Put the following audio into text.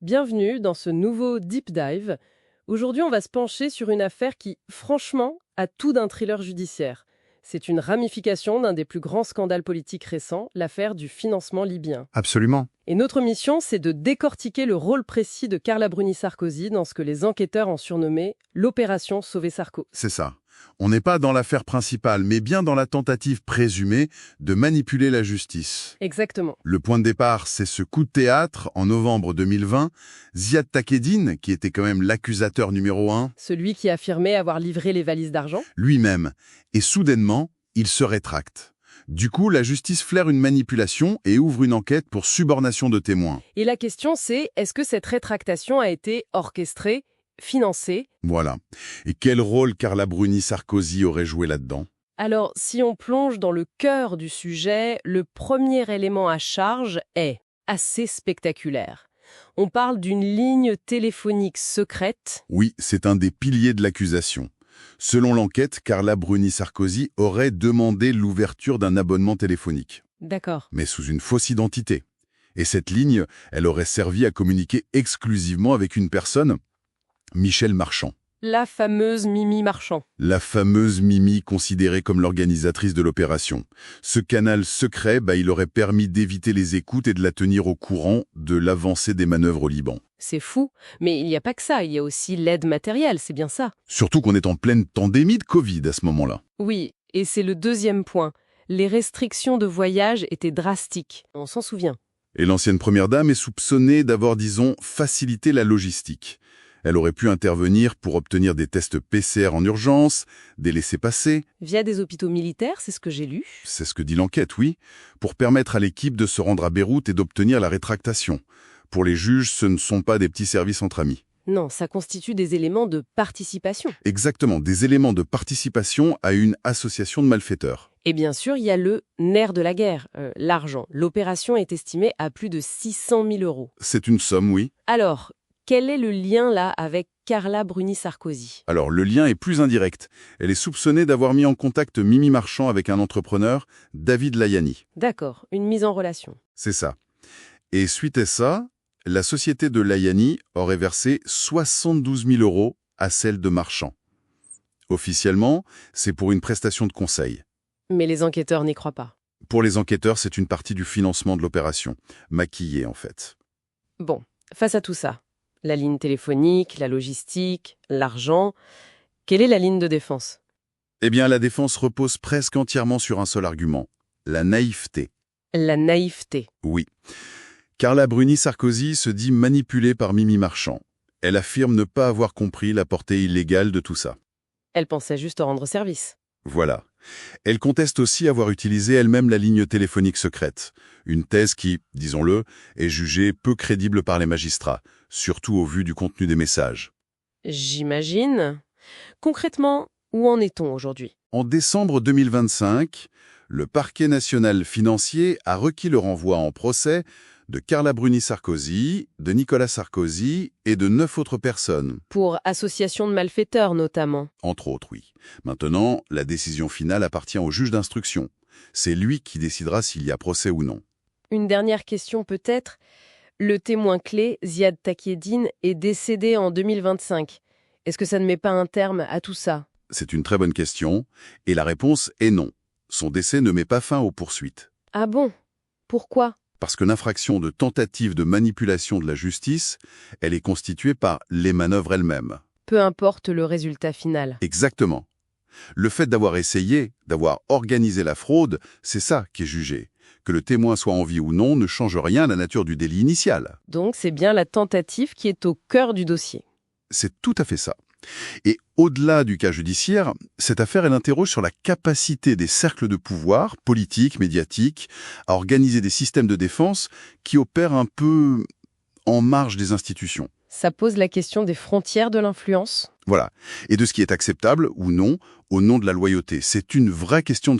Bienvenue dans ce nouveau Deep Dive. Aujourd'hui, on va se pencher sur une affaire qui, franchement, a tout d'un thriller judiciaire. C'est une ramification d'un des plus grands scandales politiques récents, l'affaire du financement libyen. Absolument. Et notre mission, c'est de décortiquer le rôle précis de Carla Bruni Sarkozy dans ce que les enquêteurs ont surnommé l'opération Sauver Sarko. C'est ça. On n'est pas dans l'affaire principale, mais bien dans la tentative présumée de manipuler la justice. Exactement. Le point de départ, c'est ce coup de théâtre en novembre 2020. Ziad Takieddine, qui était quand même l'accusateur numéro 1, Celui qui affirmait avoir livré les valises d'argent. lui-même. Et soudainement, il se rétracte. Du coup, la justice flaire une manipulation et ouvre une enquête pour subornation de témoins. Et la question, c'est est-ce que cette rétractation a été orchestrée, financée? Voilà. Et quel rôle Carla Bruni Sarkozy aurait joué là-dedans ? Alors, si on plonge dans le cœur du sujet, le premier élément à charge est assez spectaculaire. On parle d'une ligne téléphonique secrète. Oui, c'est un des piliers de l'accusation. Selon l'enquête, Carla Bruni Sarkozy aurait demandé l'ouverture d'un abonnement téléphonique, D'accord. mais sous une fausse identité. Et cette ligne, elle aurait servi à communiquer exclusivement avec une personne, Michel Marchand. La fameuse Mimi Marchand. La fameuse Mimi considérée comme l'organisatrice de l'opération. Ce canal secret, il aurait permis d'éviter les écoutes et de la tenir au courant de l'avancée des manœuvres au Liban. C'est fou, mais il n'y a pas que ça, il y a aussi l'aide matérielle, c'est bien ça. Surtout qu'on est en pleine pandémie de Covid à ce moment-là. Oui, et c'est le deuxième point. Les restrictions de voyage étaient drastiques, on s'en souvient. Et l'ancienne première dame est soupçonnée d'avoir, disons, facilité la logistique. Elle aurait pu intervenir pour obtenir des tests PCR en urgence, des laissez-passer. Via des hôpitaux militaires, c'est ce que j'ai lu. C'est ce que dit l'enquête, oui, pour permettre à l'équipe de se rendre à Beyrouth et d'obtenir la rétractation. Pour les juges, ce ne sont pas des petits services entre amis. Non, ça constitue des éléments de participation. Exactement, des éléments de participation à une association de malfaiteurs. Et bien sûr, il y a le nerf de la guerre, l'argent. L'opération est estimée à plus de 600 000 euros. C'est une somme, oui. Alors, quel est le lien là avec Carla Bruni Sarkozy? Alors, le lien est plus indirect. Elle est soupçonnée d'avoir mis en contact Mimi Marchand avec un entrepreneur, David Layani. D'accord, une mise en relation. C'est ça. Et suite à ça, la société de Layani aurait versé 72 000 euros à celle de Marchand. Officiellement, c'est pour une prestation de conseil. Mais les enquêteurs n'y croient pas. Pour les enquêteurs, c'est une partie du financement de l'opération. Maquillée, en fait. Bon, face à tout ça, la ligne téléphonique, la logistique, l'argent, quelle est la ligne de défense? Eh bien, la défense repose presque entièrement sur un seul argument, la naïveté. La naïveté. Oui. Carla Bruni Sarkozy se dit manipulée par Mimi Marchand. Elle affirme ne pas avoir compris la portée illégale de tout ça. Elle pensait juste rendre service. Voilà. Elle conteste aussi avoir utilisé elle-même la ligne téléphonique secrète. Une thèse qui, disons-le, est jugée peu crédible par les magistrats, surtout au vu du contenu des messages. J'imagine. Concrètement, où en est-on aujourd'hui? En décembre 2025, le parquet national financier a requis le renvoi en procès de Carla Bruni Sarkozy, de Nicolas Sarkozy et de 9 autres personnes. Pour association de malfaiteurs notamment. Entre autres, oui. Maintenant, la décision finale appartient au juge d'instruction. C'est lui qui décidera s'il y a procès ou non. Une dernière question peut-être. Le témoin clé, Ziad Takieddine, est décédé en 2025. Est-ce que ça ne met pas un terme à tout ça? C'est une très bonne question, et la réponse est non. Son décès ne met pas fin aux poursuites. Ah bon? Pourquoi? Parce que l'infraction de tentative de manipulation de la justice, elle est constituée par les manœuvres elles-mêmes. Peu importe le résultat final. Exactement. Le fait d'avoir essayé, d'avoir organisé la fraude, c'est ça qui est jugé. Que le témoin soit en vie ou non ne change rien à la nature du délit initial. Donc c'est bien la tentative qui est au cœur du dossier. C'est tout à fait ça. Et au-delà du cas judiciaire, cette affaire, elle interroge sur la capacité des cercles de pouvoir, politiques, médiatiques, à organiser des systèmes de défense qui opèrent un peu en marge des institutions. Ça pose la question des frontières de l'influence. Voilà. Et de ce qui est acceptable ou non au nom de la loyauté. C'est une vraie question de